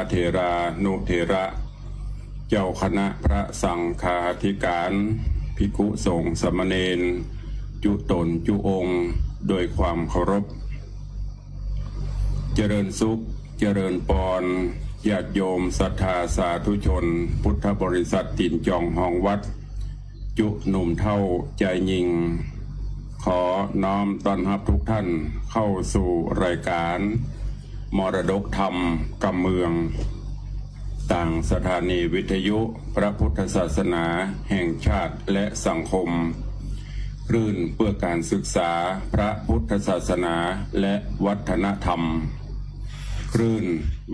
เถรานุเถระเจ้าคณะพระสังฆาธิการภิกขุสงฆ์สามเณรจุตนจุองค์โดยความเคารพเจริญสุขเจริญปอนญาติโยมศรัทธาสาธุชนพุทธบริษัทตินจองห้องวัดจุหนุ่มเท่าใจยิงขอน้อมต้อนรับทุกท่านเข้าสู่รายการมรดกธรรมกำเมืองต่างสถานีวิทยุพระพุทธศาสนาแห่งชาติและสังคมคลื่นเพื่อการศึกษาพระพุทธศาสนาและวัฒนธรรมคลื่น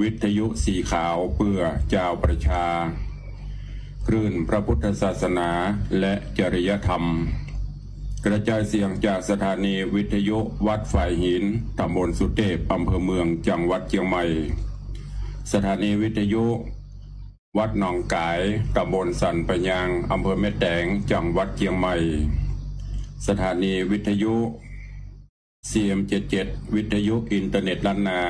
วิทยุสีขาวเพื่อเจ้าประชาคลื่นพระพุทธศาสนาและจริยธรรมกระจายเสียงจากสถานีวิทยุวัดฝ่ายหินตำบลสุเทพอำเภอเมืองจังหวัดเชียงใหม่สถานีวิทยุวัดหนองกายตำบลสันปะยางอำเภอแม่แตงจังหวัดเชียงใหม่สถานีวิทยุ CM77 วิทยุอินเทอร์เน็ตล้านนา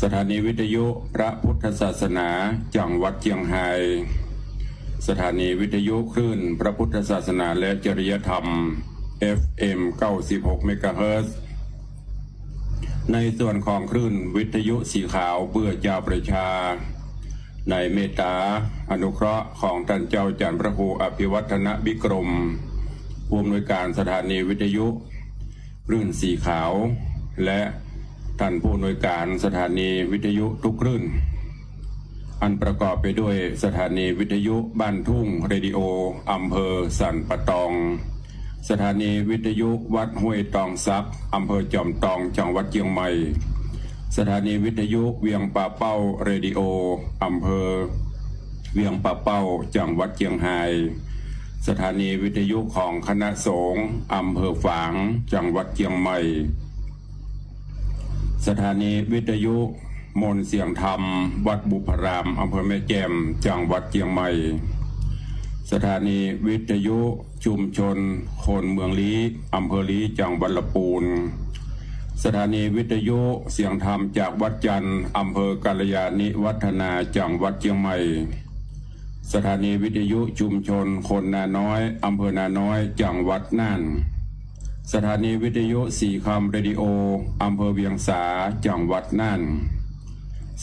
สถานีวิทยุพระพุทธศาสนาจังหวัดเชียงรายสถานีวิทยุคลื่นพระพุทธศาสนาและจริยธรรม FM 96 เมกะเฮิรตซ์ในส่วนของคลื่นวิทยุสีขาวเพื่อเจ้าประชาในเมตตาอนุเคราะห์ของท่านเจ้าจารย์พระครูอภิวัฒนบิกรมผู้อำนวยการสถานีวิทยุคลื่นสีขาวและท่านผู้อำนวยการสถานีวิทยุทุกคลื่นอันประกอบไปด้วยสถานีวิทยุบ้านทุ่งเรดิโออำเภอสันปะตองสถานีวิทยุวัดห้วยตองซักอำเภอจอมตองจังหวัดเชียงใหม่สถานีวิทยุเวียงป่าเป้าเรดิโออำเภอเวียงป่าเป้าจังหวัดเชียงรายสถานีวิทยุของคณะสงฆ์อำเภอฝางจังหวัดเชียงใหม่สถานีวิทยุมนเสียงธรรมวัดบุพรามอำเภอแม่แจ่มจังหวัดเชียงใหม่สถานีวิทยุชุมชนคนเมืองลี้อำเภอลี้จังหวัดลำพูนสถานีวิทยุเสียงธรรมจากวัดจันทร์อำเภอกาลยาณิวัฒนาจังหวัดเชียงใหม่สถานีวิทยุชุมชนคนนาน้อยอำเภอนาน้อยจังหวัดน่านสถานีวิทยุสีคำเรดิโออำเภอเวียงสาจังหวัดน่าน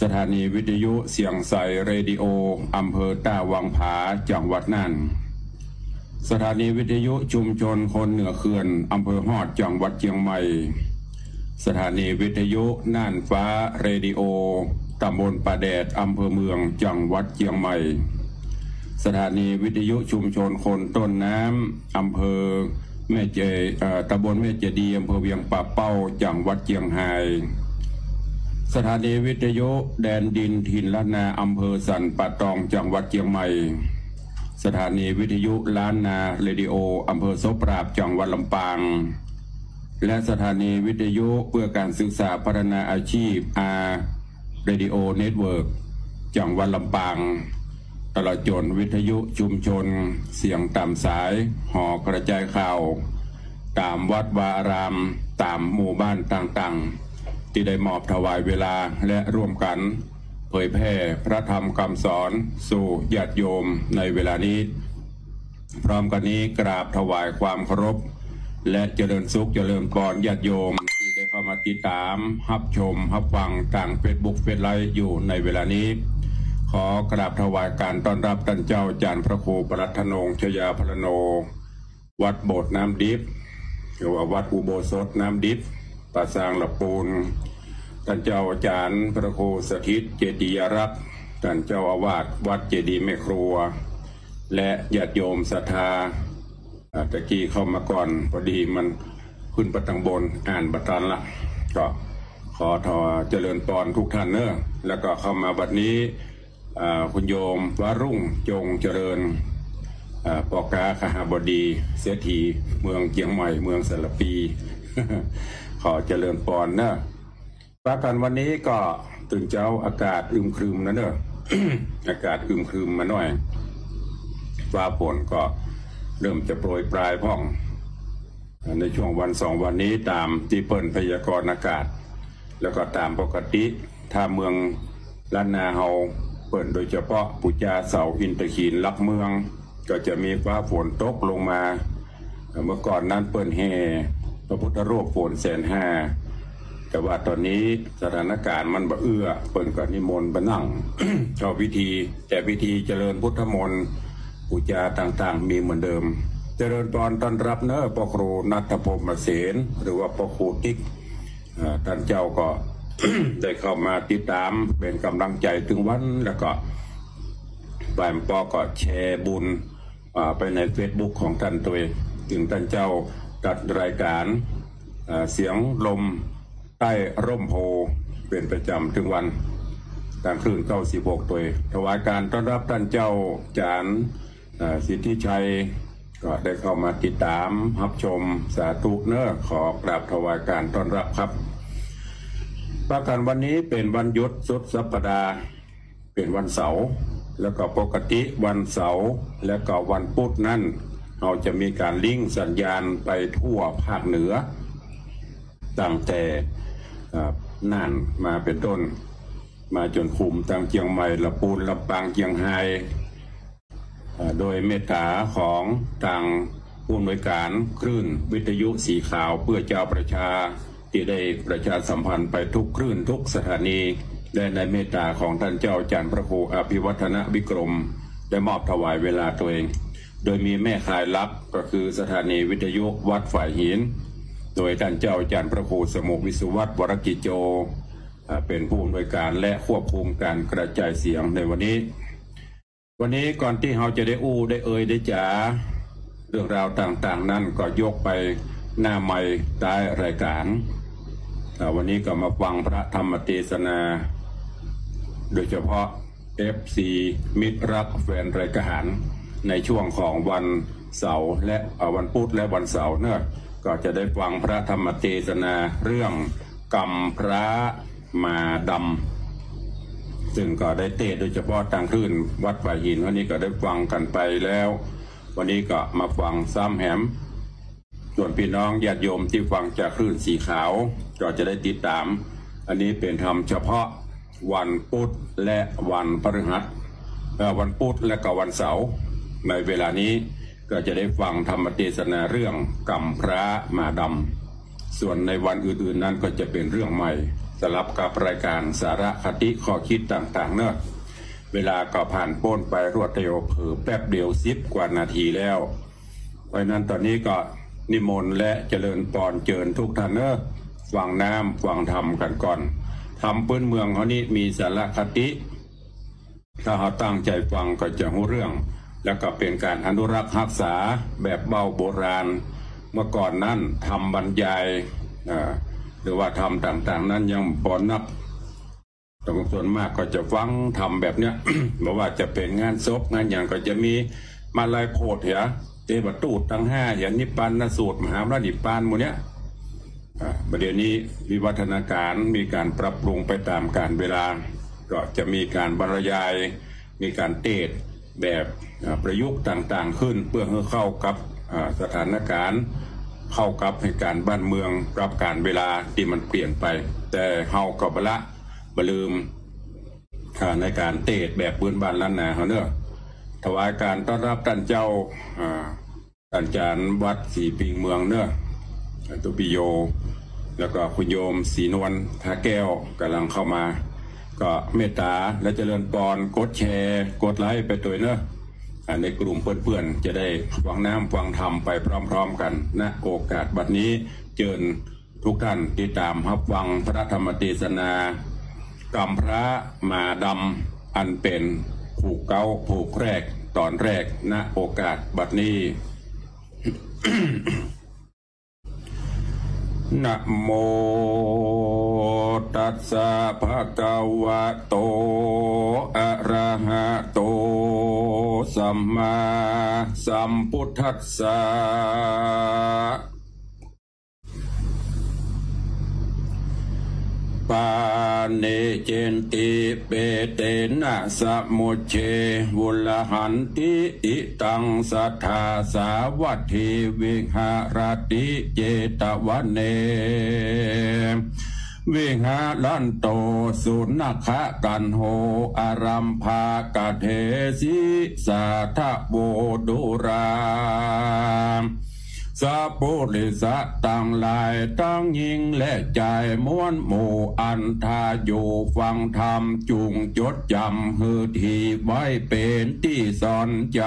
สถานีวิทยุเสียงใสเรดิโออำเภอตาวังผาจังหวัดน่านสถานีวิทยุชุมชนคนเหนือเขื่อนอำเภอฮอดจังหวัดเชียงใหม่สถานีวิทยุน่านฟ้าเรดิโอตำบลป่าแดดอำเภอเมืองจังหวัดเชียงใหม่สถานีวิทยุชุมชนคนต้นน้ำอำเภอแม่เจตำบลแม่เจดีอำเภอเวียงป่าเป้าจังหวัดเชียงรายสถานีวิทยุแดนดินถิ่นล้านนาอำเภอสันป่าตองจังหวัดเชียงใหม่สถานีวิทยุล้านนาเรดิโออำเภอโสปราบจังหวัดลำปางและสถานีวิทยุเพื่อการศึกษาพัฒนาอาชีพเรดิโอเน็ตเวิร์กจังหวัดลำปางตลอดจนวิทยุชุมชนเสียงตามสายห่อกระจายข่าวตามวัดวาอารามตามหมู่บ้านต่างๆที่ได้มอบถวายเวลาและร่วมกันเผยแพร่พระธรรมคำสอนสู่ญาติโยมในเวลานี้พร้อมกันนี้กราบถวายความเคารพและเจริญสุขเจริญพรญาติโยมที่ได้เข้ามาติดตามรับชมรับฟังทางเฟซบุ๊กเฟซไลฟ์อยู่ในเวลานี้ขอกราบถวายการต้อนรับท่านเจ้าจารย์พระครูปรัตนงค์ชยาพรโนวัดโบสถ์น้ำดิบหรือว่าวัดอุโบสถน้ำดิบป่าซางละปูนท่านเจ้าอาจารย์พระครูสถิตเจดียรักษ์ท่านเจ้าอาวาสวัดเจดีย์แม่ครัวและญาติโยมศรัทธาตะกี้เข้ามาก่อนพอดีมันขึ้นประตังบนอ่านบัตรละก็ขอทอเจริญปอนทุกท่านเนอะแล้วก็เข้ามาบัดนี้คุณโยมวรุ่งจงเจริญปกาคหบดีเสียทีเมืองเชียงใหม่เมืองสระปี ขอเจริญปอนเนอะว่ากันวันนี้ก็ตื่นเช้าอากาศอึมครึมนะเนอะ อากาศอึมครึมมาหน่อยฟ้าฝนก็เริ่มจะโปรยปลายพ่องในช่วงวัน2 วันนี้ตามที่เปิ้นพยากรณ์อากาศแล้วก็ตามปกติถ้าเมือง ล้านนาเฮาเปิดโดยเฉพาะปุจาเสาอินทขีนลักเมืองก็จะมีฟ้าฝนตกลงมาเมื่อก่อนนั้นเปิดแห่พระพุทธรูปโฝน150,000แต่ว่าตอนนี้สถานการณ์มันบ่เอื้อเปิดก็นิมนต์มานั่ง เข้าพิธีแต่พิธีเจริญพุทธมนต์ปุจาต่างๆมีเหมือนเดิมเจริญพรต้อนรับเนอะพระครูณัฐพรหมเสนหรือว่าพระครูติ๊กท่านเจ้าก็ ได้เข้ามาติดตามเป็นกำลังใจถึงวันแล้วก็บ่ายปอก็แชร์บุญไปใน Facebook ของท่านตัวเองถึงท่านเจ้าจัดรายการเสียงลมใต้ร่มโพเป็นประจำถึงวันกลางคืน96ตัวถวายการต้อนรับท่านเจ้าจารย์สิทธิชัยก็ได้เข้ามาติดตามรับชมสาธุเนอะขอกราบถวายการต้อนรับครับประการวันนี้เป็นวันหยุดสุดสัปดาห์เป็นวันเสาร์แล้วก็ปกติวันเสาร์แล้วก็วันพุธนั้นเราจะมีการลิงก์สัญญาณไปทั่วภาคเหนือตั้งแต่น่านมาเป็นต้นมาจนคุมตั้งเชียงใหม่ลำพูนลำปางเชียงไฮ้โดยเมตตาของทางผู้อำนวยการคลื่นวิทยุสีขาวเพื่อเจ้าประชาที่ได้ประชาสัมพันธ์ไปทุกคลื่นทุกสถานีและในเมตตาของท่านเจ้าจารย์พระครูอภิวัฒนวิกรมได้มอบถวายเวลาตัวเองโดยมีแม่ข่ายลับก็คือสถานีวิทยุวัดฝ่ายหินโดยท่านเจ้าจารย์พระครูสมุวิสุวัตรวรกิจโจเป็นผู้อำนวยการและควบคุมการกระจายเสียงในวันนี้ก่อนที่เราจะได้อู้ได้เอ่ยได้จ๋าเรื่องราวต่างๆนั้นก็ยกไปหน้าไมค์ใต้รายการวันนี้ก็มาฟังพระธรรมเทศนาโดยเฉพาะ FC มิตรรักแฟนรายการในช่วงของวันเสาร์และวันพุธและวันเสาร์เนี่ยก็จะได้ฟังพระธรรมเทศนาเรื่องกรรมพระมาดำซึ่งก็ได้เทศโดยเฉพาะทางคลื่นวัดฝ่ายหินวันนี้ก็ได้ฟังกันไปแล้ววันนี้ก็มาฟังซ้ำแหมส่วนพี่น้องญาติโยมที่ฟังจากคลื่นสีขาวก็จะได้ติดตามอันนี้เป็นธรรมเฉพาะวันพุธและวันพฤหัสวันพุธและก็วันเสาร์ในเวลานี้ก็จะได้ฟังธรรมเทศนาเรื่องกรรมพระมาดำส่วนในวันอื่นๆนั้นก็จะเป็นเรื่องใหม่สลับกับรายการสาระคติข้อคิดต่างๆเนอะเวลาก็ผ่านพ้นไปรวดเร็วเผลอแป๊บเดียว10 กว่านาทีแล้วเพราะนั้นตอนนี้ก็นิมนต์และเจริญพรเจิญทุกท่านเนอะฟังน้ำฟังธรรมกันก่อนธรรมพื้นเมืองเขานี่มีสาระคติถ้าเขาตั้งใจฟังก็จะรู้เรื่องแล้วก็เป็นการอนุรักษ์รักษาแบบเบาโบราณเมื่อก่อนนั้นทำบรรยายหรือว่าทำต่างๆนั้นยังพอนับแต่ส่วนมากก็จะฟังทำแบบเนี้ย บอกว่าจะเป็นงานศพงานอย่างก็จะมีมาลายโพธิเหรอเทวตูตทั้ง5อย่างนิพพานสูตรมหาพระนิพพานหมู่เนี้ยประเดี๋ยวนี้วิวัฒนาการมีการปรับปรุงไปตามกาลเวลาก็จะมีการบรรยายมีการเทศแบบประยุกต์ต่างๆขึ้นเพื่อให้เข้ากับสถานการณ์เข้ากับเหตุการณ์บ้านเมืองรับการเวลาที่มันเปลี่ยนไปแต่เฮาก็บลืมในการเทศแบบพื้นบ้านล้านนาเขาเนอะถวายการต้อนรับท่านเจ้าท่านอาจารย์วัดศรีปิงเมืองเนอะตุปิโยแล้วก็คุณโยมศรีนวลท่าแก้วกำลังเข้ามาก็เมตตาและเจริญพรกดแชร์กดไลค์ไปตัวเนอะในกลุ่มเพื่อนๆจะได้ฟังน้ำฟังธรรมไปพร้อมๆกันณโอกาสบัดนี้เชิญทุกท่านติดตามรับฟังพระธรรมเทศนากรรมพระมาดำอันเป็นผูกเก้าผูกแรกตอนแรกณโอกาสบัดนี้ นะโมตัสสะภะคะวะโตอะระหะโตสัมมาสัมพุทธัสสะปาเนเจนติเปเตนะสมุเชวุลหันติอิตังสัทธาสาวัตถิวิหารติเจตวเน วิหาลันโตสุนัขะกันโหอารัมภากะเทสิสาทะโบดุราสัพพุริสะตั้งหลายตั้งยิงและใจม้วนหมู่อันทาอยู่ฟังธรรมจุงจดจำหือทีไว้เป็นที่สอนใจ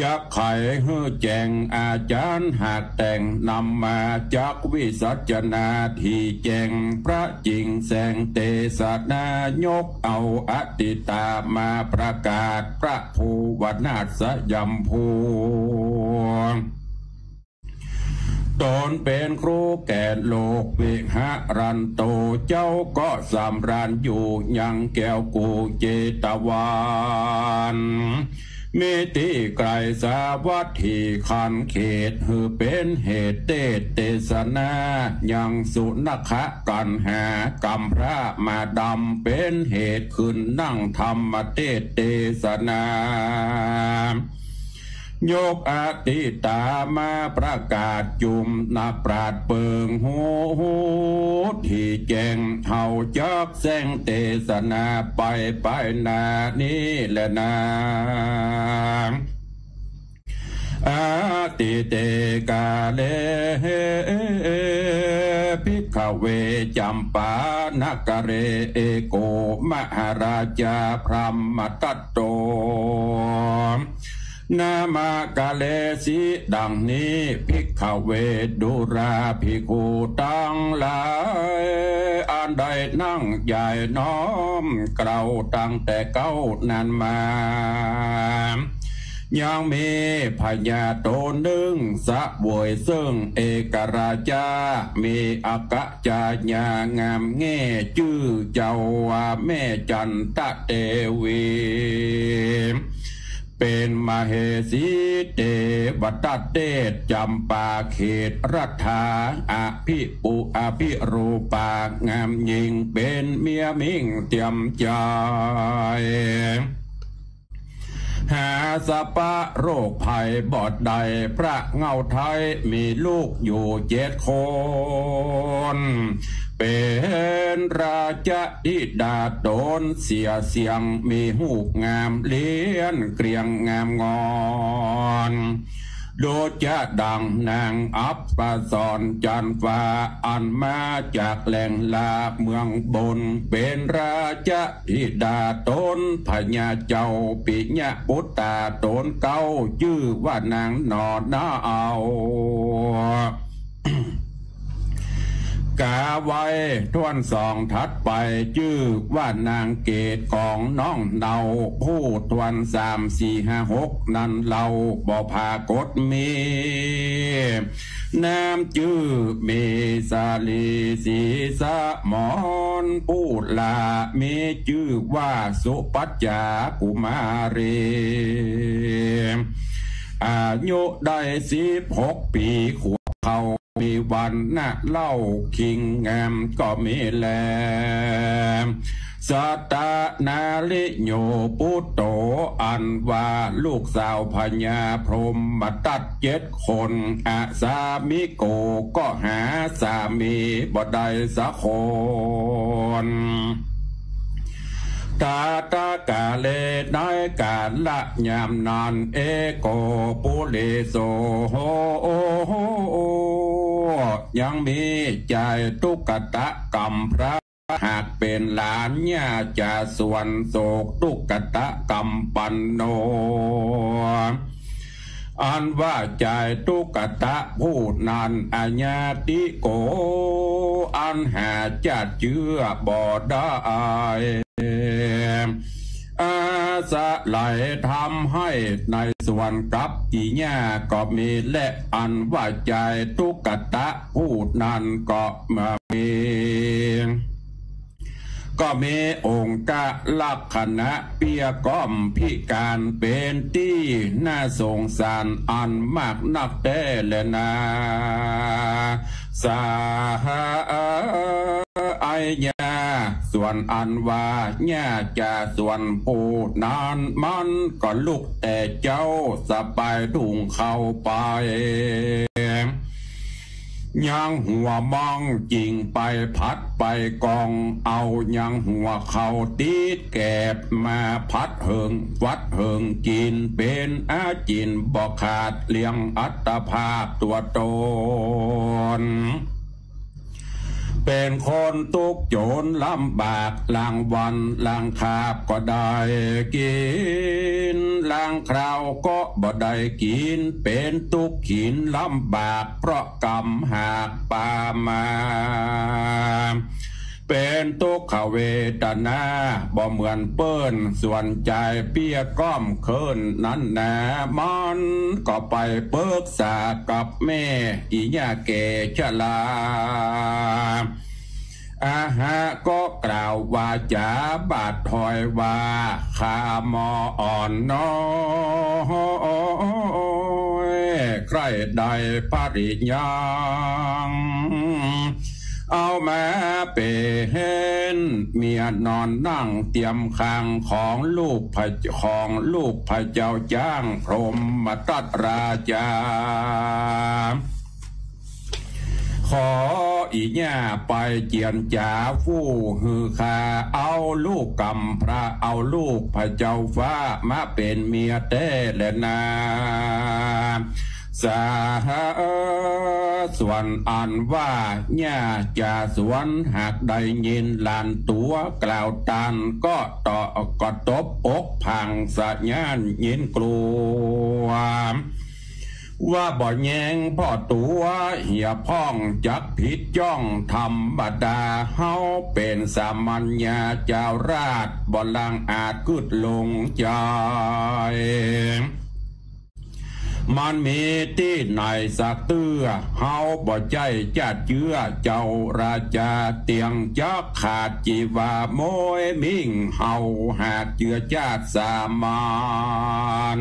จักไขหื้อแจงอาจารย์หากแต่งนำมาจักวิสัชนาที่แจงพระจริงแสงเตสนายกเอาอติตามาประกาศพระภูวนาถยมภูตนเป็นครูแก่โลกวิหารันโตเจ้าก็สำราญอยู่ยังแก้วกูเจตวานมิติไกลสาวัตถีขันเขตหือเป็นเหตุเตสนายังสุนัขะกันหากรรมพระมาดำเป็นเหตุขึ้นนั่งธรรมเตสนายกอติตามาประกาศจุมนาปราดเปิงหูที่แจงเฮาจักแสงเตสนาไปนานี้แหละนาอาติเตกาเลภิกขเวจัมปานกเรเอโกมหาราชาพรหมตัตโตนามากาเลสิดังนี้ภิกขเวดุราภิกขุตั้งหลายอันใดนั่งใหญ่น้อมเกล่าตั้งแต่เก้านานมายังมีพญาโตหนึ่งสะบวยซึ่งเอกราชามีอากะจายางามแง่ชื่อเจ้าว่าแม่จันตะเตวีเป็นมเหสีเทวตัดเดชจำปาเขตรัฐาอภิรูปางามยิงเป็นเมียมิ่งเตรียมใจหาสปะโรคภัยบอดใดพระเงาไทยมีลูกอยู่7 คนเป็นราชธิดาโดนเสียงมีหูกงามเลี้ยนเกรียงงามงอนโดจะดังนางอัปปสรจันฟ้าอันมาจากแหล่งลาเมืองบนเป็นราชธิดาตนพญาเจ้าปิญะปุตตาตนเก้าชื่อว่านางนอนนาเอากาไว้ทวนสองทัดไปชื่อว่านางเกตของน้องเนาผู้ทวน3 4 5 6นั้นเราบ่พากดมีน้ำชื่อเมสาลีสีสะมอนผู้ลามีชื่อว่าสุปัจจากุมารีอายุได้16 ปีขวบเขามีวันน่ะเล่าคิงงามก็มีแลสัตนาลิโยปุตโตอันว่าลูกสาวพญาพรหมตัด7 คนอาสามิโกก็หาสามีบ่ได้สักคนตาตาเลได้การละยามนานเอโกปุเลโสโหยังมีใจตุกตะกรรมพระหากเป็นหลานญาจะส่วนโศกตุกตะกรรมปันโนอันว่าใจตุกตะผู้นั้นอาญาติโกอันหาจะเชื่อบ่ได้อาสะไหลทำให้ในส่วนกับอีญาก็มีและอันว่าใจตุกตะผู้นั้นก็มาก็มีองค์กะลักษณะเปียก้อมพิการเป็นที่น่าสงสารอันมากนักแต่และนาสาไอยาส่วนอันว่าญาจะส่วนผู้นั้นมันก็ลุกแต่เจ้าสบายถุงเข้าไป ยังหัวมองจิงไปพัดไปกองเอายังหัวเขาตีดแกบมาพัดเหิงวัดเหิงกินเป็นอาจินบอกขาดเลี้ยงอัตภาพตัวตนเป็นคนตุกโจรลำบากลางวันลางคาบก็ได้กินลางคราวก็บ่ได้กินเป็นตุกขินลำบากเพราะกรรมหากปามาเป็นทุกขเวทนาบ่เหมือนเปิ้นส่วนใจเปียก้อมเคินนั้นแหนะมันก็ไปเปิกษากับแม่อีย่าเกชลาอาหาก็กล่าววาจาบาดถอยว่าข้ามออ่อนน้อยใครใดปริญญาเอามาเปเห็นเมียนอนนั่งเตรียมคางของลูกพระเจ้าจ้างพรหมตัตราชาขออีญ่าไปเจียนจ่าฟู่ฮือคาเอาลูกกำพระเอาลูกพระเจ้าฟ้ามาเป็นเมียเต้และนาสาส่วนอันว่าญ่าจะสวนหากได้ยินลานตัวกล่าวตันก็ตบอกพังสะญานยินกลัวว่าบ่แยงพ่อตัวเหี่ยพ้องจักผิดจ้องธรรมดาเฮาเป็นสามัญญาเจ้าราชบ่ลังอาจกึดลงใจมันมีที่ไหนสักเตื้อเฮาบ่ใจจัดเจื้อเจ้าราชาเตียงจักขาดจีวาโมยมิ่งเฮาหากเจือจาดสามาน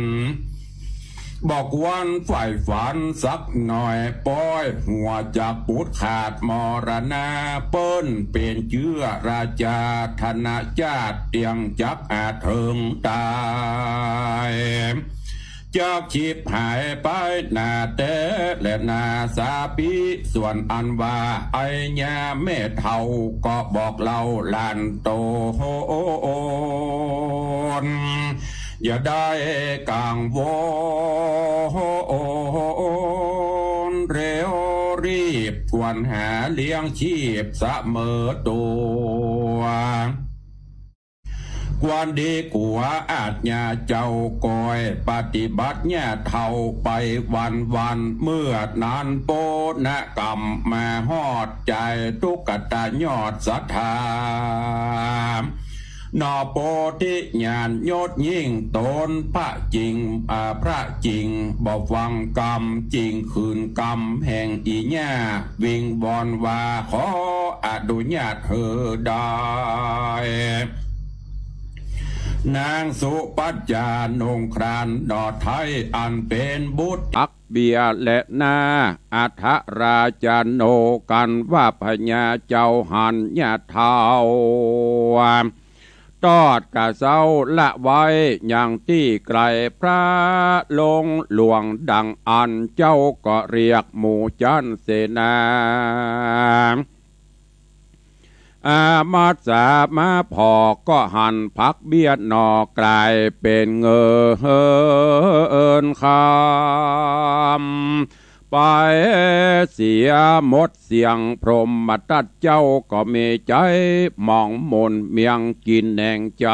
บอกวันฝ่ายฝันสักหน่อยป้อยหัวจากปุดขาดมรณาเปิ้นเป็นเชื้อราชาธนชาติเตียงจักอาเถิงตายจากชีพหายไปนาเตและนาสาปีส่วนอันว่าไอ้ยาแม่เท่าก็บอกเล่าลานโตนอย่าได้กังวลเร็วรีบควรหาเลี้ยงชีพเสมอตัวควรดีกว่าอาจญาเจ้าก้อยปฏิบัติเนี่ยเท่าไปวันเมื่อนานโปนะกรรมมาฮอดใจทุกตายอดศรัทธานอโปธิญาณยศยิ่งตนพระจริงพระจริงบ่ฟังกรรมจริงคืนกรรมแห่งอีญ่าวิงวอนว่าขออนุญาตเธอได้นางสุปัจจานงครานดอดไทยอันเป็นบุตรอักเบียและนาอัฐราชโนกันว่าพญาเจ้าหันญาเทาตอดกะเศร้าละไว้อย่างที่ไกลพระลงหลวงดังอันเจ้าก็เรียกหมู่จันเสนาอามาสามาพอก็หันพักเบียดนอกลายเป็นเงินคำไปเสียหมดเสียงพรหมตัดเจ้าก็มีใจมองมนเมียงกินแหน่งใจ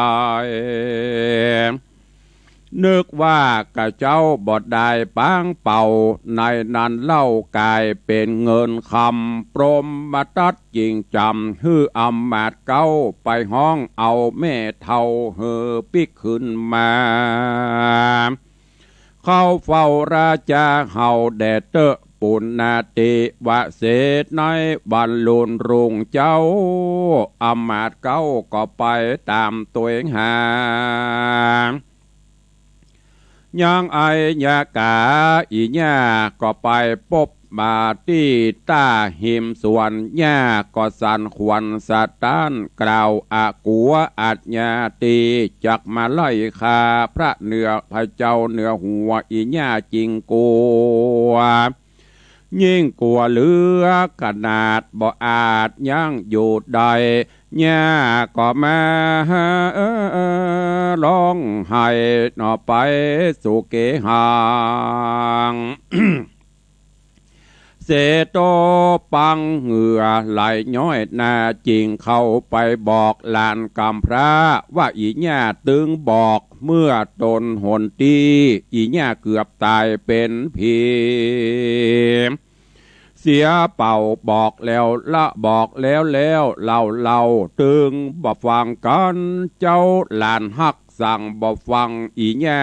นึกว่ากะเจ้าบดได้ปางเป่าในนั้นเล่ากายเป็นเงินคำพรหมตัดจริงจำฮืออำมาดเก้าไปห้องเอาแม่เท่าเฮอปิกขึ้นมาเข้าเฝ้าราชาเฮาแดดเตอปุณนาติวะเศษในบรรลุนรุงเจ้าอำมาดเก้าก็ไปตามตัวเองหายังไอยากาอีญ่าก็ไปพบมาที่ตาหิมส่วนญ่าก็สันขวัญสตานกล่าวอากัวอัจญาตีจักมาไล่คาพระเหนือพระเจ้าเหนือหัวอีญ่าจริงกัว ยิ่งกลัวเหลือขนาดบ่อาจยังอยู่ใดย่าก็มาร้องไห้หนอไปสู่เกหางเสโตปังเหงื่อไหลย้อยหน้าจริงเข้าไปบอกลานกำพระว่าอีญ่าตึงบอกเมื่อตนหนตีอีญ่าเกือบตายเป็นผีเสียเป่าบอกแล้วละบอกแล้วเล่าตึงบ่ฟังกันเจ้าหลานฮักสั่งบ่ฟังอีแง่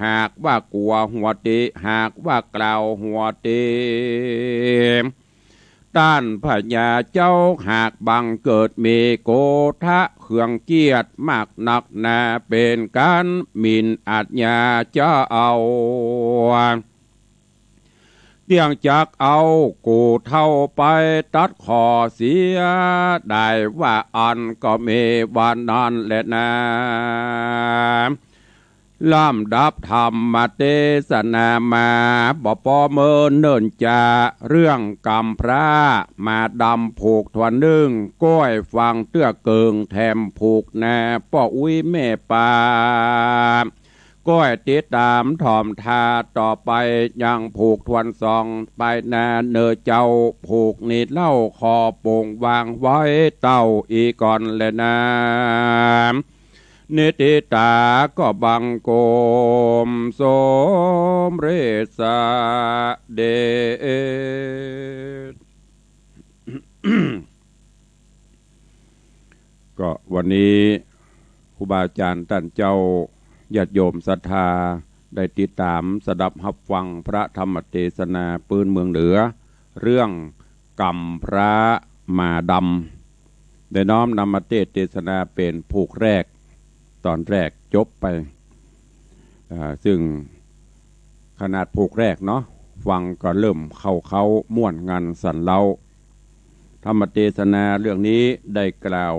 หากว่ากลัวหัวเตหากว่ากล่าวหัวเตต้านพญาเจ้าหากบังเกิดมีโกทะเขื่องเกียรติมากนักนาเป็นการมินอาจญาเจ้าเอาเตียงจักเอากูเท่าไปตัดคอเสียได้ว่าอันก็มีวันนั้นแหละนะลำดับธรรมเทศนามาบ่ปอเมินเนิ่นจาเรื่องกรรมพระมาดำผูกทวนหนึ่งก้อยฟังเตื้อเกิงแถมผูกแน่ป้ออุ้ยแม่ปาก้อยติดตามถ่อมทาต่อไปยังผูกทวนซองไปนาเนอเจ้าผูกนิดเล่าคอโป่งวางไว้เต้าอีก่อนเลยนะนิติตาก็บังโกมสมเรศเดช ก็วันนี้ครูบาอาจารย์ท่านเจ้าญาติโยมศรัทธาได้ติดตามสดับรับฟังพระธรรมเทศนาปืนเมืองเหนือเรื่องกรรมพระมาดำได้น้อมนำมาเทศนาเป็นผูกแรกตอนแรกจบไปซึ่งขนาดผูกแรกเนาะฟังก็เริ่มเข้าม่วนงานสันเล่าธรรมเทศนาเรื่องนี้ได้กล่าว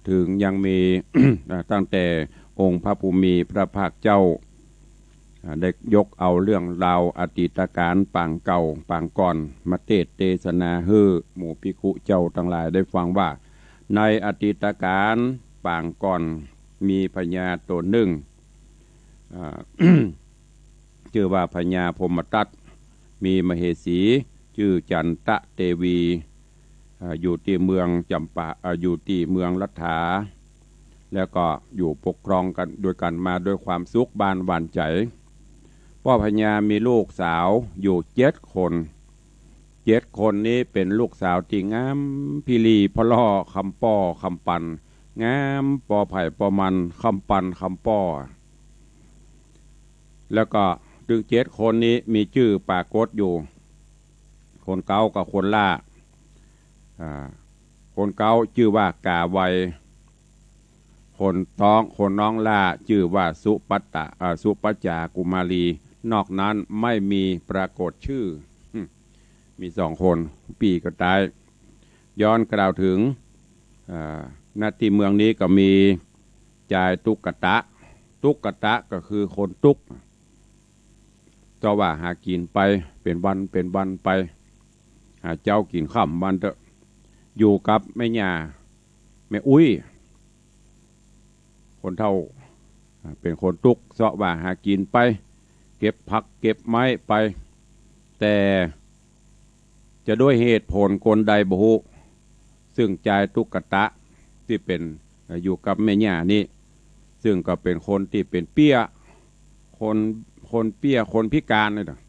ถึงยังมี ตั้งแต่องค์พระภูมิพระภาคเจ้าได้ยกเอาเรื่องราวอดีตการปางเก่าปางก่อนมาเทศนาให้หมู่ภิกขุเจ้าทั้งหลายได้ฟังว่าในอดีตการปางก่อนมีพญาตัวหนึ่ง ชื่อว่าพญาพมทัตมีมเหสีชื่อจันตะเทวีอยู่ที่เมืองจำปาอยู่ที่เมืองลัทธาแล้วก็อยู่ปกครองกันโดยกันมาด้วยความสุขบานหวานใจพ่อพญามีลูกสาวอยู่7 คนนี้เป็นลูกสาวที่งามพิลีพล่อคำป้อคำปันงามปอไผ่ปอมันคำปันคำป้อแล้วก็ถึง7 คนนี้มีชื่อปรากฏอยู่คนเก่ากับคนล่าคนเก่าชื่อว่ากาไวคนน้องล่าชื่อว่าสุปัจจากุมารีนอกนั้นไม่มีปรากฏชื่อมี2 คนปีก็ตายย้อนกล่าวถึงณที่เมืองนี้ก็มีจายตุกตะก็คือคนตุกต่อว่าหากินไปเป็นวันไปหาเจ้ากินข้ามวันเถอะอยู่กับแม่ย่าแม่อุ้ยคนเฒ่าเป็นคนตุกเสาะว่าหากินไปเก็บผักเก็บไม้ไปแต่จะด้วยเหตุผลคนใดบ่ฮู้ซึ่งจายตุกตะที่เป็นอยู่กับแม่ย่านี่ซึ่งก็เป็นคนที่เป็นเปี้ยคนเปี้ยคนพิการนี่นะ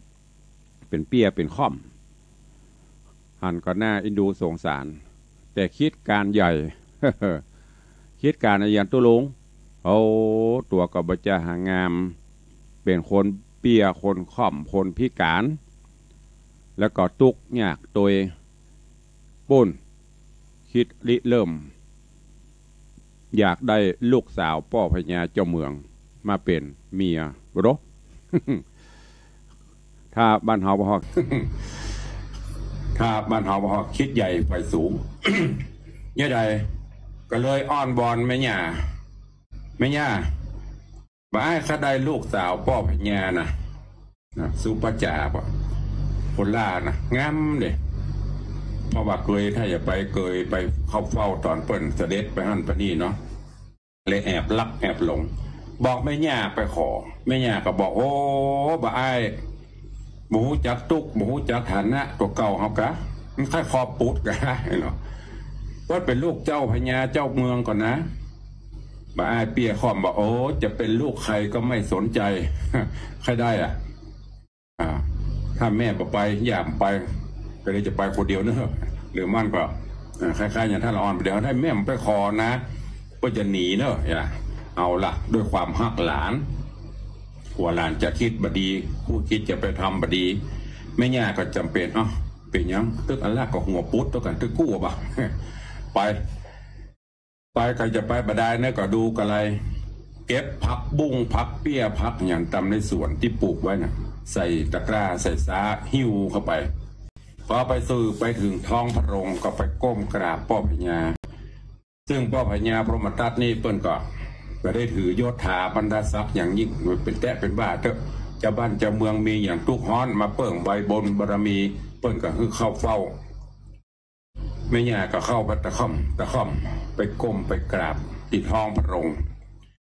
เป็นเปี้ยเป็นค่อมหันก็หน้าอินดูสงสารแต่คิดการใหญ่ คิดการในยันตุลุงเอาตัวกับบัจจาหางามเป็นคนเปี้ยคนค่อมคนพิการแล้วก็ตุกยากตัวปุ่นคิดริเริ่มอยากได้ลูกสาวพ่อพญาเจ้าเมืองมาเป็นเมียรบ ถ้าบ้านเฮาบ่ฮอก ถ้าบ้านเฮาบ่ฮอกคิดใหญ่ไฟสูง เนี่ยใดก็เลยอ้อนบอนแม่ย่าบ่อ้ายถ้าได้ลูกสาวพ่อพญานะสุปัจจาบ่ คนล่านะงามเลยเพราะว่าเคยถ้าอย่าไปเคยไปเข้าเฝ้าตอนเปิ้นเสด็จไปหั่นไปนี่เนาะเลยแอบลับแอบหลงบอกแม่ย่าไปขอแม่ย่าก็บอกโอ้บ่อ้ายหมูจักตุกหมูจักฐานะตัวเก่าเฮากะมันค่อยคอปุดกะเนาะว่าเป็นลูกเจ้าพญาเจ้าเมืองก่อนนะบ่อ้ายเปียข้อมบอกโอ้จะเป็นลูกใครก็ไม่สนใจใครได้อ่ะถ้าแม่บอกไปย่ามไปก็เลยจะไปคนเดียวเนอะหรือมั่นก็คล้ายๆอย่างท่านละอ่อนเดี๋ยวให้แม่ไปขอนะก็จะหนีเนอะเอาละด้วยความฮักหลานกลัวหลานจะคิดบดีผู้คิดจะไปทำบดีแม่ย่าก็จำเป็นเป็นยังตึกอันแรกก็หัวปุ๊ดตัวกันตึกกู้ป่ะไปใครจะไปบได้เนี่ยก็ดูกันอะไรเก็บผักบุ้งผักเปี้ยผักอย่างตำในสวนที่ปลูกไว้น่ะใส่ตะกร้าใส่ซาหิ้วเข้าไปพอไปซื้อไปถึงท้องพระโรงก็ไปก้มกราบพ่อพญาซึ่งพ่อพญาพรหมทัตนี่เปิ้นก็ได้ถือยศถาบรรดาศักดิ์อย่างยิ่งเป็นแตะเป็นบ้าเถอะเจ้าบ้านเจ้าเมืองมีอย่างทุกฮ้อนมาเปิ่งใบบนบารมีเปิ้นก็คือเข้าเฝ้าแม่ย่าก็เข้าไปตะค่อมไปก้มไปกราบที่ท้องพระโรง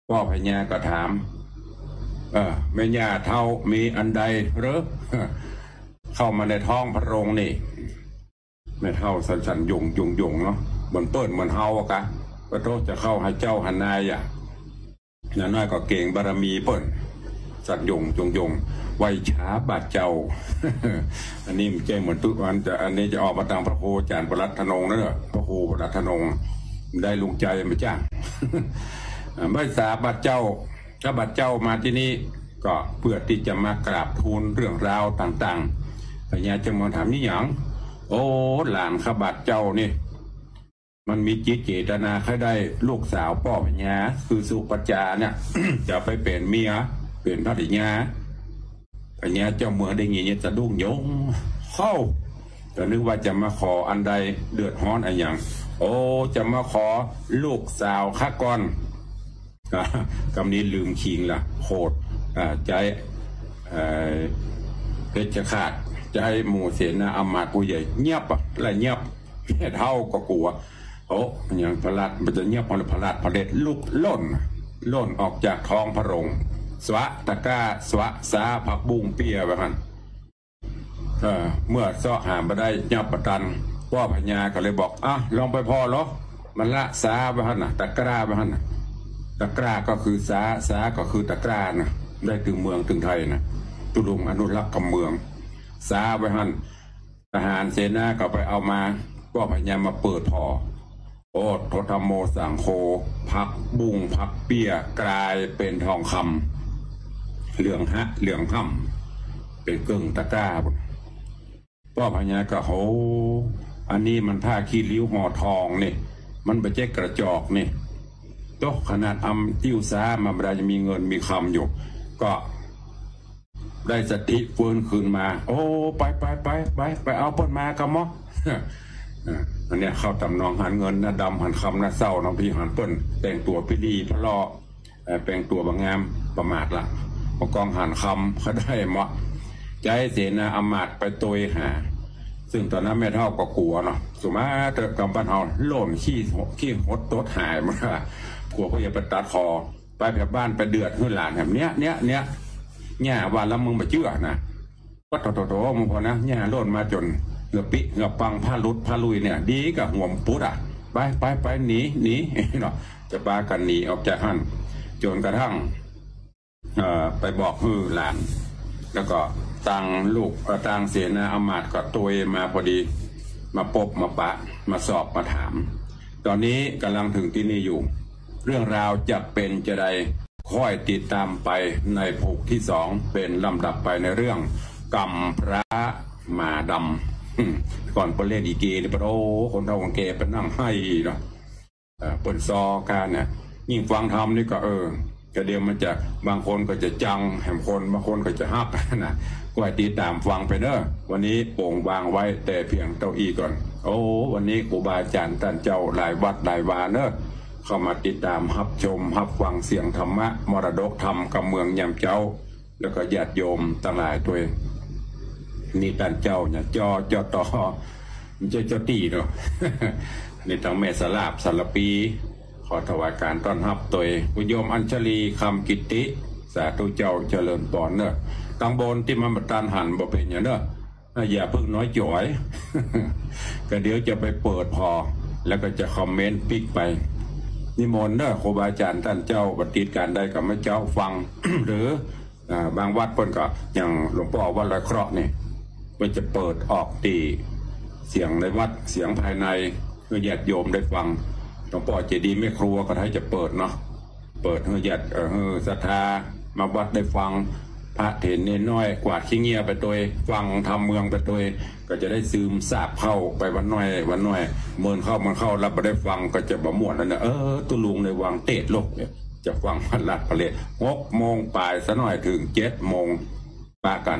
พ่อพญาก็ถามแม่ย่าเท่ามีอันใดหรือเข้ามาในท้องพระโรงนี่แม่เท่าสันยงเนาะบนต้นเหมือนเฮากะพระโตจะเข้าให้เจ้าหันนายน้อยก็เก่งบารมีเปิ้นสัตยงไวช้าบาดเจ้า อันนี้มันแจ้งเหมือนทุกวันแต่อันนี้จะออกมาตามพระโคจารย์ประหลัดธนงนั่นแหละพระโคประหลัดธนงได้ลุงใจมาจ้าง ไม่สาบาดเจ้าถ้าบาดเจ้ามาที่นี่ก็เพื่อที่จะมากราบทูลเรื่องราวต่างๆพญาจะมาถามนี่อย่างโอ้หลานขบาดเจ้านี่มันมีจิตเจตนาให้ได้ลูกสาวพ่อพญาคือสุปัจจาเนี่ย จะไปเป็นเมียเป็นภริยาพญาเจ้าเมืองได้ยินเนี่ยจะดุ้งยงเข้าแต่นึกว่าจะมาขออันใดเดือดร้อนอะไรอย่างโอ้จะมาขอลูกสาวข้าก่อนคำนี้ลืมคิงล่ะโหดใจเพชรขาดใจหมู่เสนาอมาตย์ผู้ใหญ่เงียบอะไรเงียบเท่าก็กลัวโอ้อย่างพระราชมันจะเงียบพระราชพระเดชลุกล่นออกจากท้องพระโรงสวะตะก้าสวะสาผักบุ้งเปียไปหันเมื่อซ้อหามมาได้ยับประตันพ่อพญาก็เลยบอกลองไปพอหรอมันละสาไปหันตะกร้าไปหันตะกร้าก็คือสาก็คือตะกร้านะได้ถึงเมืองถึงไทยนะตุลุงอนุรักษ์กับเมืองสาไปหันทหารเสนาก็ไปเอามาพ่อพญามาเปิดพอโอ้ทศโมสังโฆผักบุ้งผักเปี้ยกลายเป็นทองคำเหลืองค่ำเป็นเกิ่งตะกร้าพ่อพญาก็โหอันนี้มันผ้าขี้ริ้วห่อทองนี่มันไปเจ๊กกระจอกนี่โตขนาดติ้วซ้ามาเวลาจะมีเงินมีคำอยู่ก็ได้สติฟื้นคืนมาโอ้ไปเอาปนมากระมออันนี้เข้าตำนองหันเงินนะดำหันคำนะเศร้าน้องพี่หันต้นแต่งตัวพิลีพระล่อแต่งตัวบางงามประมาทละพอกองหันคำเขาได้เหมาะใจเสนาอมาตย์ไปตัวหาซึ่งตอนนั้นแม่เท่าก็กลัวเนาะสุมาเตะกำปั้นเฮาโล่นขี้หดตัวหายมาผัวก็อย่าไปตัดคอไปแถวบ้านไปเดือดขึ้นหลานแบบเนี้ยเนี่ยวันละมึงมาเชื่อนะก็โตมึงพอนะเนี่ยโล่นมาจนเหงือปิเหงือปังผ้าลุดผ้าลุยเนี่ยดีกับห่วงปุ๊ดไปหนีเนาะจะปากันหนีออกจากหันจนกระทั่งไปบอกหลานแล้วก็ตังลูกตังเสนาอมาตย์ก็ตัวมาพอดีมาปบมาปะมาสอบมาถามตอนนี้กำลังถึงที่นี่อยู่เรื่องราวจะเป็นจะใดค่อยติดตามไปในภูกที่2เป็นลำดับไปในเรื่องกรรมพระหมาดำก่อนไปเล่นอีเกเนี่ยปะโอ้คนเท่าคนแก่ไปนั่งให้เนาะเปิดซอการเนี่ยยิ่งฟังธรรมนี่ก็ก็เดี๋ยวมันจะบางคนก็จะจังแหมคนบางคนก็จะฮักนะก็ติดตามฟังไปเนอะวันนี้โป่งวางไว้แต่เพียงเต้าอี้ก่อนโอ้วันนี้ครูบาอาจารย์ท่านเจ้าหลายวัดหลายวาเนอะเข้ามาติดตามรับชมรับฟังเสียงธรรมะมรดกธรรมกับเมืองยำเจ้าแล้วก็ญาติโยมต่างหลายตัว นี่ตันเจ้าเนี่ยจอต่อมันจะตีเนาะ นี่ตั้งแม่สลาบสารปีขอถวายการต้อนรับตัวคุณโยมอัญชลีคำกิติสาธุเจ้าเจริญปอนเนอะตั้งบนที่มันมาตานหันบ่เป็นอย่างเนอะอย่าเพิ่งน้อยจ่อย ก็เดี๋ยวจะไปเปิดพอแล้วก็จะคอมเมนต์ปิกไปนิมนต์เนอะครูบาอาจารย์ท่านเจ้าปฏิบัติการได้กับพระเจ้าฟัง หรือบางวัดเพิ่นก็อย่างหลวงพ่อวัดละเคราะห์นี่มันจะเปิดออกตีเสียงในวัดเสียงภายในเพื่อญาติโยมได้ฟังหลวงพ่อเจดีย์แม่ครัวก็ให้จะเปิดเนาะเปิดให้ญาติศรัทธามาวัดได้ฟังพระเถรเนรน้อยกวาดขี้เงียไปตัวฟังทำเมืองไปตัวก็จะได้ซึมซาบเข้าไปวันน้อยเมินเข้ามันเข้ารับไปได้ฟังก็จะบ่ม่วนแล้วเนี่ยตุลุงในวังเตดโลกเนี่ยจะฟังพันลัดพระเล6 โมงปลายซะหน่อยถึง7 โมงปะกัน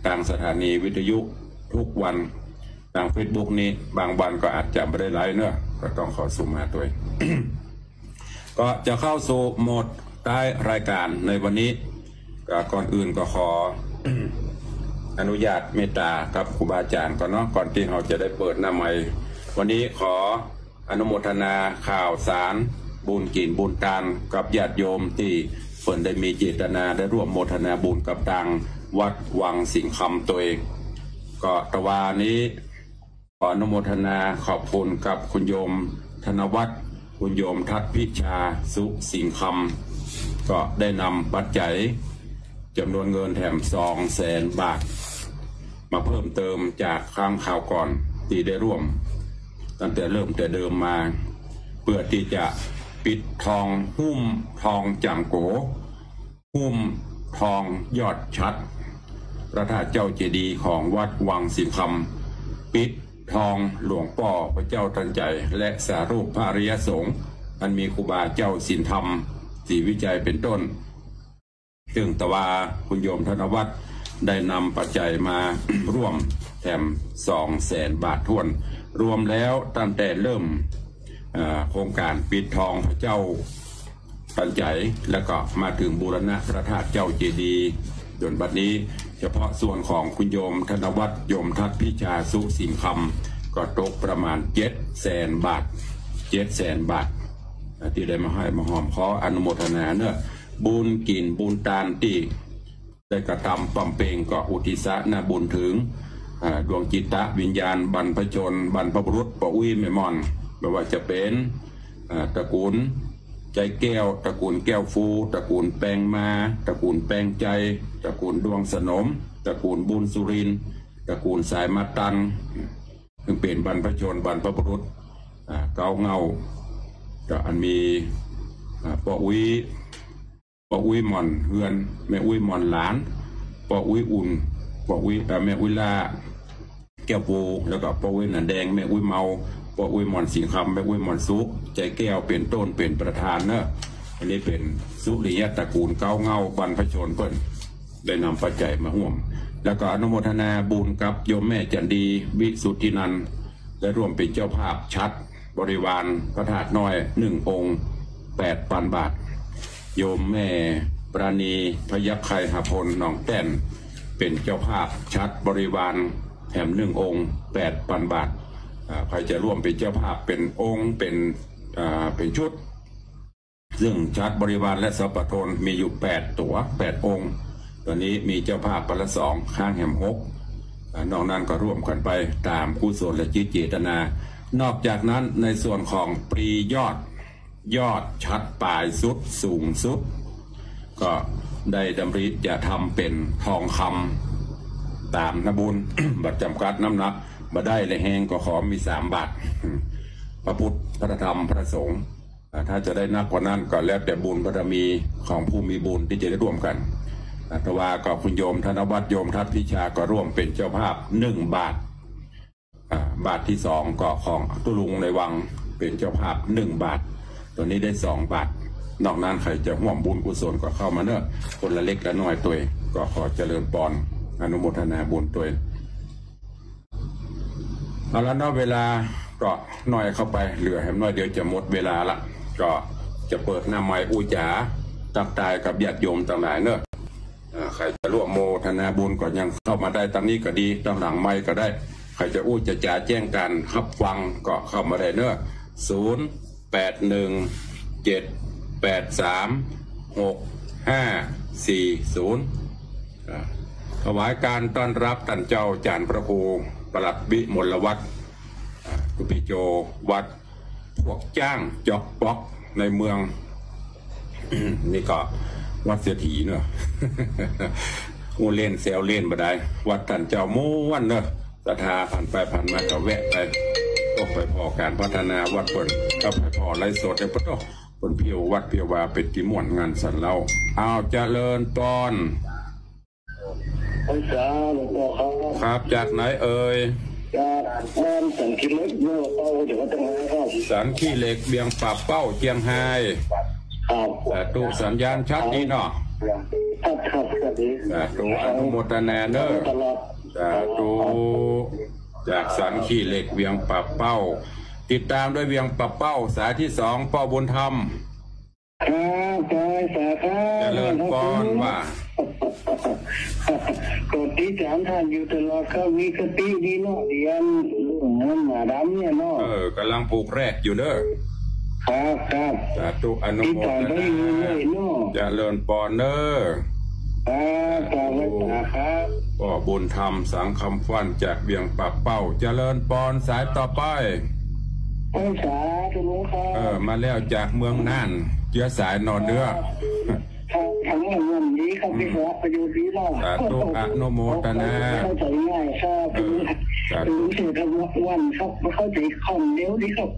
ทางสถานีวิทยุทุกวันทาง Facebook นี้บางวันก็อาจจะไม่ได้ไลฟ์เนอะก็ต้องขอสุมาด้วย ก็จะเข้าสู่โหมดใต้รายการในวันนี้ก่อนอื่นก็ขอ อนุญาตเมตตากับครูบาอาจารย์ก่อนเนาะก่อนที่เราจะได้เปิดหน้าใหม่วันนี้ขออนุโมทนาข่าวสารบุญกินบุญทานกับญาติโยมที่เพิ่นได้มีเจตนาได้ร่วมโมทนาบุญกับทางวัดวังสิงห์คำตัวเองก็ตะวานี้ขออนุโมทนาขอบคุณกับคุณโยมธนวัฒน์คุณโยมทัศพิชาสุสิงห์คำก็ได้นำปัจจัยจำนวนเงินแถม200,000 บาทมาเพิ่มเติมจากครั้งข่าวก่อนที่ได้ร่วมตั้งแต่เริ่มแต่เดิมมาเพื่อที่จะปิดทองหุ้มทองจังโกหุ้มทองยอดชัดพระธาตุเจ้าเจดีย์ของวัดวังสิงห์คำปิดทองหลวงพ่อพระเจ้าทันใจและสารูปพระอริยสงฆ์อันมีครูบาเจ้าศีลธรรมศรีวิจัยเป็นต้นซึ่งตะวาคุณโยมธนวัฒน์ได้นำปัจจัยมา ร่วมแถม200,000 บาททวนรวมแล้วตั้งแต่เริ่มโครงการปิดทองพระเจ้าตันใจแล้วก็มาถึงบูรณะพระธาตุเจ้าเจดีย์จนบัดนี้เฉพาะส่วนของคุณโยมธนวัฒน์โยมทัศพิชาสุสิงห์คำก็ตกประมาณ700,000 บาท700,000 บาทที่ได้มาให้มาหอมขออนุโมทนาเนอะบุญกินบุญทานที่ได้กระทำบำเพ็ญก็อุทิศนาบุญถึงดวงจิตตะวิญญาณบรรพชนบรรพบุรุษป้าอุ้ยแม่มอนไม่ว่าจะเป็นตระกูลใจแก้วตระกูลแก้วฟูตระกูลแปงมาตระกูลแปงใจตระกูลดวงสนมตระกูลบุญสุรินตระกูลสายมาตันซึ่งเป็นบรรพชนบรรพบุรุษเกาเงาก็อันมีป้าอุ้ยหม่อนเฮือนแม่อุ้ยหม่อนหลานป้าอุ้ยอุ่นป้าอุ้ยแม่อุ้ยล่าแก้วปูแล้วก็ป้าอุ้ยหนันแดงแม่อุ้ยเมาป้าอุ้ยหม่อนสิงห์คำแม่อุ้ยหม่อนซุกใจแก้วเป็นต้นเป็นประธานเนอะอันนี้เป็นสุริยะตระกูลเก้าเงาบรรพชนเพิ่นได้นำปัจจัยมาร่วมแล้วก็อนุโมทนาบุญกับโยมแม่จันดีวิสุทธินันท์ได้ร่วมเป็นเจ้าภาพชัดบริวารพระธาตุน้อย1 องค์ 8,000 บาทโยมแม่ปราณีพยัคฆ์ไคหพลหนองแต้นเป็นเจ้าภาพชัดบริวารแถม1 องค์ 8,000 บาทใครจะร่วมเป็นเจ้าภาพเป็นองค์เป็นชุดซึ่งชัดบริวารและสัพพทนมีอยู่8 ตัว 8 องค์ตอนนี้มีเจ้าภาพปละ2ข้างแหม6นอกนั้นก็ร่วมกันไปตามกุศลและจิตเจตนานอกจากนั้นในส่วนของปรียอดชัดปลายสุดสูงสุดก็ได้ดำริจะทำเป็นทองคำตามนบุญ บัตรจำกัดน้ำหนักมาได้เลยแหงก็ขอมี3 บาทพระพุทธพระธรรมพระสงฆ์ถ้าจะได้นักกว่านั้นก็แล้วแต่บุญบารมีของผู้มีบุญที่จะได้ร่วมกันแต่ว่าก็คุณโยมธนวัฒน์โยมทัศพิชาก็ร่วมเป็นเจ้าภาพ1 บาทบาทที่2ก็ของตุลุงในวังเป็นเจ้าภาพ1 บาทตัวนี้ได้2 บาทนอกนั้นใครจะร่วมบุญกุศลก็เข้ามาเนอะคนละเล็กละน้อยตัวก็ขอเจริญปอนอนุโมทนาบุญตัวเอาละเนาะเวลาก็น้อยเข้าไปเหลือแหมน้อยเดี๋ยวจะหมดเวลาละก็จะเปิดหน้าไม้อุจาตักตายกับญาติโยมต่างหลายเนอะ ใครจะร่วมโมทนาบุญก็ยังเข้ามาได้ตามนี้ก็ดีตามหลังไม้ก็ได้ใครจะอู้จะจ่าแจ้งการรับฟังก็เข้ามาได้เนอะ0817836540ถวายการต้อนรับท่านเจ้าจารย์พระครูประหลัดวิมลวัฒน์กุปิโจวัดพวกจ้างจอกป๊อกในเมือง นี่ก็วัดเสียถีเนอะ งูเล่นเซลเล่นบ่ได้วัดท่านเจ้าม้วนเนอะศรัทธาผ่านไปผ่านมาก็แวะไปก็ไปพอการพัฒนาวัดเปิดก็ไปพอไล่สดในพุทธผลเพียววัดเพียววาเป็นที่ม่วนงานสันเล่าเอาเจริญตอนครับจากไหนเอ่ยจากบ้านสันขี้เหล็กเมื่อเป้าเดี๋ยวจะมาครับสันขี้เหล็กเบียงป่าเป้าเจียงไฮ้แต่ตูสัญญาณชัดดีเนาะแต่ตูอนุโมทนาเนอะแต่ตูจากสันขี้เหล็กเวียงป่าเป้าติดตามด้วยเวียงป่าเป้าสายที่2ป้อบุญธรรมเจริญพรว่ากดที่3ท่านอยู่ตลอดครับมีสติดีเนาะเรียนเงินหมาดำเนี่ยเนาะกำลังปลูกแรกอยู่เด้อครับสาธุอนุโมทนาเจริญพรเนอะครับป้อบุญธรรมสังคำฟันจากเวียงป่าเป้าเจริญพรสายต่อไปสาธุครับมาแล้วจากเมืองน่านเชื้อสายนอนเนื้อทั้งวันนี้ครับพี่สาวประโยชน์ดีเนาะสาธุอนุโมทนาเข้าใจง่ายครับรู้สึกทั้งวันครับเข้าใจคล่องเร็วดีครับ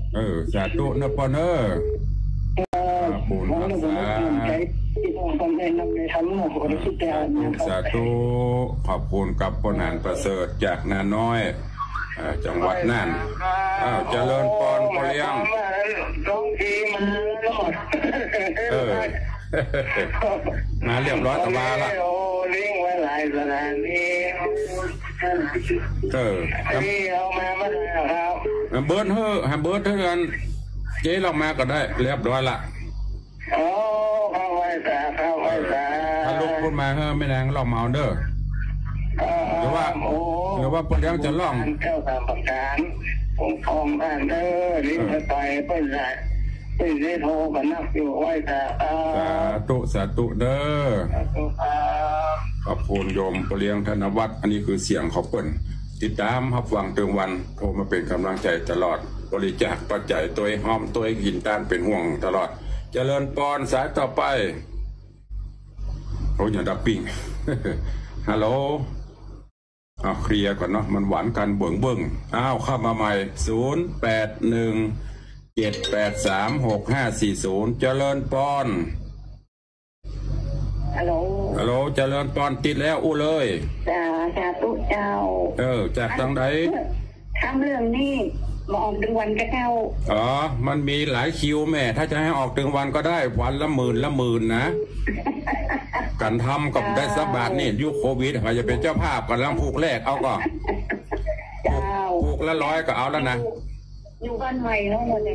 สาธุนะปอนเนอร์บุญรักษาสาธุขอบคุณกับปนานประเสริฐจากนาน้อยจังหวัดน่านเจริญพรปเลี้ยงมาเรียบร้อยตมาละลิงไว้หลายสถานที่เอามาไม่ได้ครับเบิร์ดเฮ้กันเจ๊เรามาก็ได้เรียบร้อยละเข้าไว้ตาถ้าลุกขึ้นมาเฮ้ไม่แรงเราเมาเด้อหรือว่าปเลี้ยงจะล่องเจ้าตามประการผมทองบ้านเด้อลิ้นจะไปเปิ้ลไรเป็นเรโทกันนักอยู่ไว้แต่สาธุเด้อขอบคุณโยมปเลี้ยงธนวัฒน์อันนี้คือเสียงของเปิ้ลติดตามรับฟังเติมวันโทรมาเป็นกำลังใจตลอดบริจาคปัจจัยตัวห้อมตัวหินต้านเป็นห่วงตลอดเจริญพรสายต่อไปโอ้ยอย่าดับปิ้ง ฮัลโหลเคลียร์ก่อนเนาะมันหวานกันเบิ่งเข้ามาใหม่0817836540เจริญพรฮัลโหลเจริญพรติดแล้วอู้เลยจ้าตุ๊เจ้าจากทางไหนทำเรื่องนี้มาออกถึงวันก็เจ้ามันมีหลายคิวแม่ถ้าจะให้ออกถึงวันก็ได้วันละหมื่นนะกันทำกับได้สักบาทนี่ยุคโควิดใครจะเป็นเจ้าภาพกันลังผูกแรกเอาก็ผูกละ100ก็เอาแล้วนะอยู่บ้านใหม่เนาะวันนี้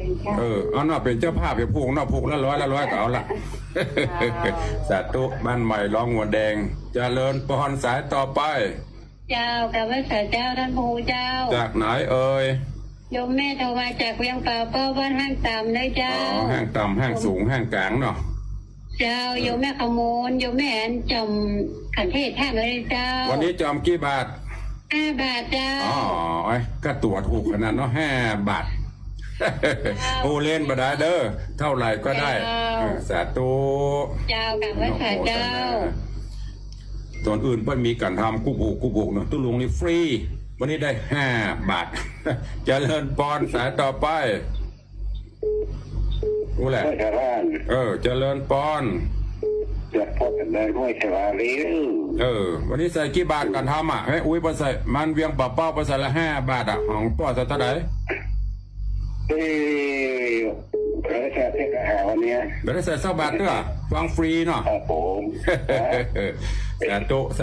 เอาเนาะเป็นเจ้าภาพอย่าผูกเนาะผูกละ100ก็เอาละสาธุบ้านใหม่ร้องหัวแดงเจริญพรสายต่อไปเจ้ากับว่าสายเจ้าท่านผู้เจ้าจากไหนเอ่ยโยมแม่โทรมาจากเวียงป่าเป้าบ้านห้างต่ำเลยเจ้าห้างต่ำห้างสูงห้างกลางเนาะเจ้าโยมแม่ขโมยโยมแม่จอมขันเทศแท้เลยเจ้าวันนี้จอมกี่บาท5 บาทเจ้าก็ตัวถูกขนาดเนาะ5 บาทโอเล่นบ่ได้เด้อเท่าไหร่ก็ได้สาธุเจ้ากับว่าสาเจ้าตอนอื่นเพิ่นมีการทำกุบุกเนาะตุ้ลุงนี่ฟรีวันนี้ได้5 บาทเจริญพรสายต่อไปรู้แหละเจริญพรจะพอกันได้ด้วยแค่ว่าวันนี้ใส่กี่บาทกันทำให้อุ้ยไปใส่มันเวียงป่าเป้าไปใส่ละ5 บาทของป้อใส่เท่าไหร่เราได้ใส่เสื้อหาวันนี้เราได้ใส่2 บาทด้วยฟังฟรีเนาะส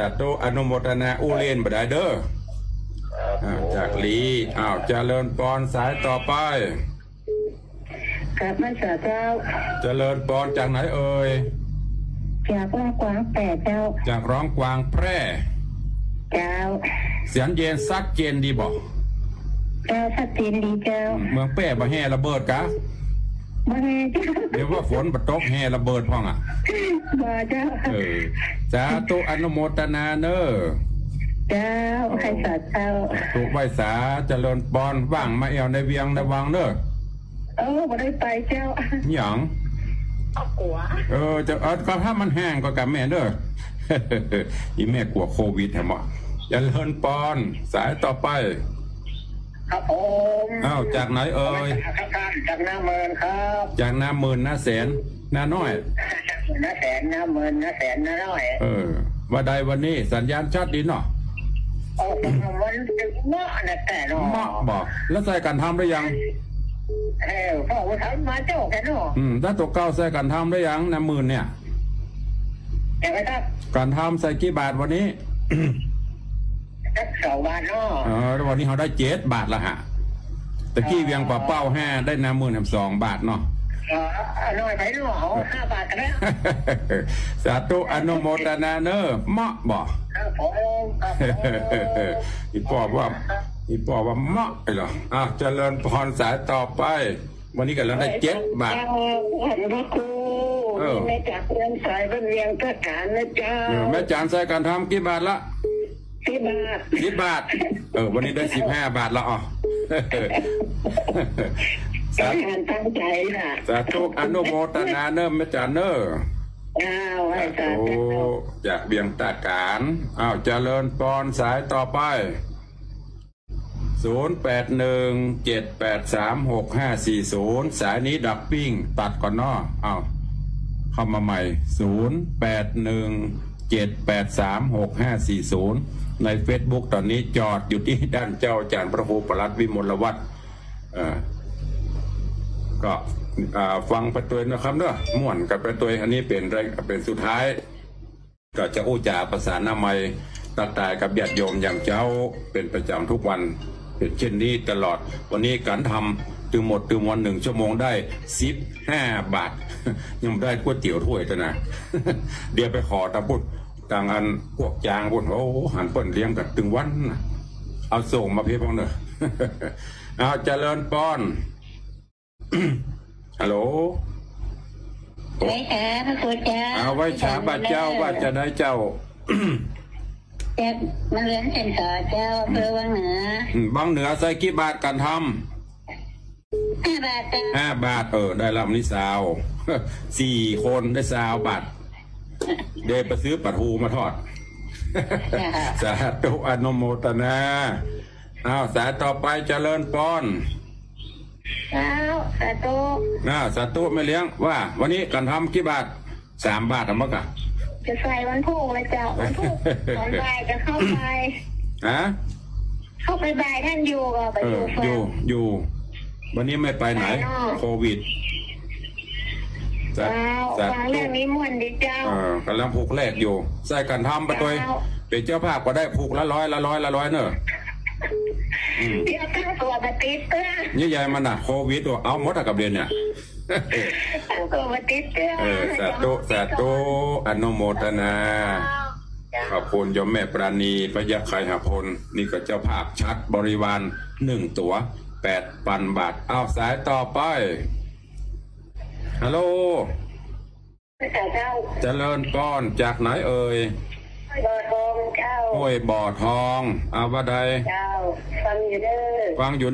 าธุอนุโมทนาอูเล่นบ่ได้เด้อจากลีเจริญพรสายต่อไปครับแม่สาเจ้าเจริญพรจากไหนเอ่ย จากร้องกวางแปดเจ้าจากร้องกวางแพร่เจ้าเสียงเย็นซักเจนดีบอกเจ้าชัดเจนดีเจ้าเมืองแป้บ่แห่ระเบิดกะบ่แห่เจ้าเดี๋ยวว่าฝนบ่ตกแห่ระเบิดพ่องอ่ะบ่เจ้าสาธุอนุโมทนาเนอเจ้าให้สาธุถูกใบสาเจริญปอนว่างมาแอวในเวียงในวังเนอบ่ได้ไปเจ้าหยังเอากลัวจะก็ถ้ามันแห้งก็กับแม่เด้ออีแม่กลัวโควิดแฮมเจริญปอนสายต่อไปครับผมจากไหนเอ่ยจากน้ำเมินครับจากน้ำเมินน้าแสนน้าน้อยน้าแสนน้ำเมินน้าแสนน้าน้อยว่าใดวันนี้สัญญาณชัดดีเนาะมันเหมาะนะแต่เนาะเหมาะบอกแล้วใส่กันทำได้ยังพ่อว่าทำมาเจ้าแค่เนาะถ้าตัวเก้าใส่กันทำได้ยังน้ำเมินเนี่ยการทำใส่กี่บาทวันนี้2 บาทเนาะวันนี้เขาได้7 บาทละฮะตะกี้เวียงป่าเป้า5ได้น้ำ10,000 2 บาทเนาะน้อยไปเนาะ5 บาทกันแล้วสาธุอนุโมทนาเนอเหมาะบอกอีปอบว่าเหมาะไปเหรอเจริญพรสายต่อไปวันนี้กันแล้วได้7 บาทแม่จากเรียนสายเป็นเวียงตะการนะเจ้าแม่จานใส่การทำกี่บาทละ10 บาทวันนี้ได้15 บาทละสาธุตั้งใจนะสาธุอนุโมทนาเนอแม่จานเนอให้สาธุจากเบียงตาการเจริญปอนสายต่อไป0817836540สายนี้ดับปิ้งตัดก่อนเนาะเข้ามาใหม่0817836540ใน Facebook ตอนนี้จอดอยู่ที่ด้านเจ้าอาจารย์พระครูประหลัดวิมลวัฒน์ก็ฟังประตูนะครับเนาะม่วนกับประตูอันนี้เป็นสุดท้ายก็จะอู้จาภาษาหน้าไม้ตัดตายกับญาติโยมอย่างเจ้าเป็นประจำทุกวันเป็นเช่นนี้ตลอดวันนี้การทำถึงวัน1 ชั่วโมงได้15 บาทยังได้ก๋วยเตี๋ยวถ้วยนะเดี๋ยวไปขอตะพุดต่างอันพวกจางพวกหันเปิ่นเลี้ยงกันถึงวันเอาส่งมาเพียบเนอะเจริญปอนฮัลโหลไว้ช้าพระคุณเจ้าไว้ช้าบาเจ้าว่าจะได้เจ้ามาเลี้ยงเซ็นต่อเจ้าเพื่อวังเหนือบางเหนือใส่กี่บาทกันทำ5 บาท5 บาทได้ลำนี้สาว4 คนได้20 บาทเดี๋ยวไปซื้อปลาทูมาทอดสาธุอนุโมทนาสายต่อไปเจริญปอนสาธุสาธุไม่เลี้ยงว่าวันนี้กันทำกี่บาท3 บาททำมั้งอะจะใส่วันพุธเลยเจ้าวันพุธตอนบ่ายจะเข้าไปเข้าไปบ่ายท่านอยู่ก็ไปอยู่วันนี้ไม่ไปไหนโควิดฟังเรื่องนี้ม่วนดีเจ้ากำลังผูกแรกอยู่ใส่กันทำไปตัวเป็นเจ้าภาพก็ได้ผูกละ100เนอะเดี๋ยวตั้งตัวมาติดนี่ยายมันโควิดเอาหมดกับเรียนเนี่ยตัวมาติดสาธุอนุโมทนาขอบคุณโยมแม่ปราณีพระยาไคหพลนี่ก็เจ้าภาพชัดบริวาร1 ตั๋ว 8,000 บาทสายต่อไปฮัลโหลเจริญก้อนจากไหนเอ่ยบ่อทองเจ้าห้วยบ่อทองว่าใดเจ้าฟังอยู่เ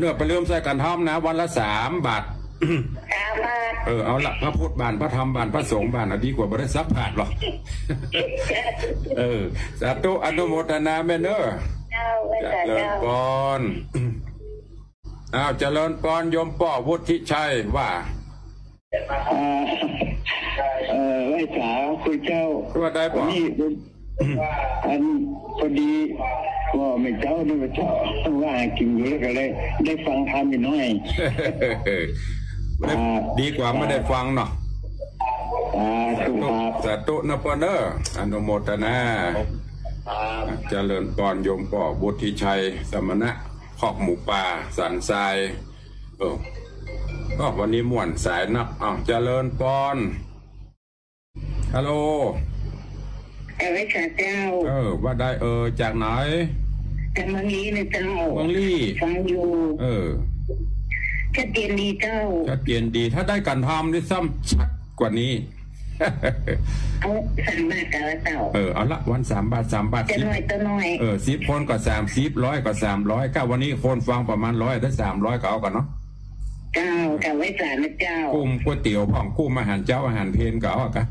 ด้อไปเริ่มใส่กันทำนะวันละ3 บาทเอาละพระพุทธบานพระธรรมบานพระสงฆ์บานดีกว่าบริษัทผ่านหรอกสาธุอนุโมทนาแม่เนอเจริญปอนเจริญปอนโยมป่อวุฒิชัยว่าไว้สาคุณเจ้าว่าได้ป่ะอันพอดีว่าไม่เจ้าด้วยเจ้าว่ากินอยู่แล้วก็เลยได้ฟังธรรมอยู่น้อยดีกว่าไม่ได้ฟังเนาะสาธุนะปอนเนอร์อนุโมทนาเจริญปอนโยมป่อบุตรชัยสมณะขอกหมูป่าสันทรายก็วันนี้ม่วนสายนักเจริญปอนฮัลโหล แต่ไว้ค่ะเจ้า ว่าได้จากไหน แต่เมื่อกี้เนี่ยเจ้า เมืองลี่ ฟังอยู่ชัดเจนดีเจ้า ชัดเจนดีถ้าได้การทำได้ซ้ำชัดกว่านี้ เอา3 บาทกันละเจ้าเอาละวัน3 บาท3 บาทจะน้อยตัวน้อย10 คนก็30 100ก็300ก็วันนี้คนฟังประมาณ100ถ้า300ก็เอากันเนาะเจ้ากับไว้สารนะเจ้ากุ้มก๋วยเตี๋ยวพ่องกุ้มอาหารเจ้าอาหารเพลก็เอากัน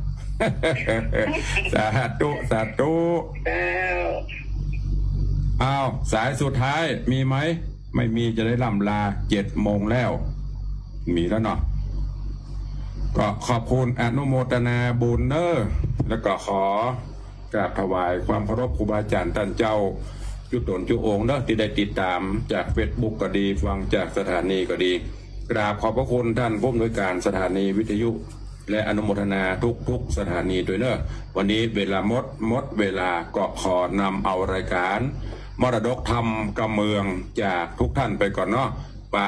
สาธุสาธุอ้าวสายสุดท้ายมีไหมไม่มีจะได้ล่ำลา7 โมงแล้วมีแล้วเนาะก็ขอบคุณอนุโมทนาบุญเนอร์แล้วก็ขอกราบถวายความเคารพครูบาอาจารย์ท่านเจ้าจุดตนจุองค์เนอะที่ได้ติดตามจากเฟซบุ๊กก็ดีฟังจากสถานีก็ดีกราบขอบพระคุณท่านผู้อำนวยการสถานีวิทยุและอนุโมทนาทุกสถานีด้วยเนอะวันนี้เวลาหมดเวลาก็ขอนำเอารายการมรดกธรรมกำเมืองจากทุกท่านไปก่อนเนาะปะ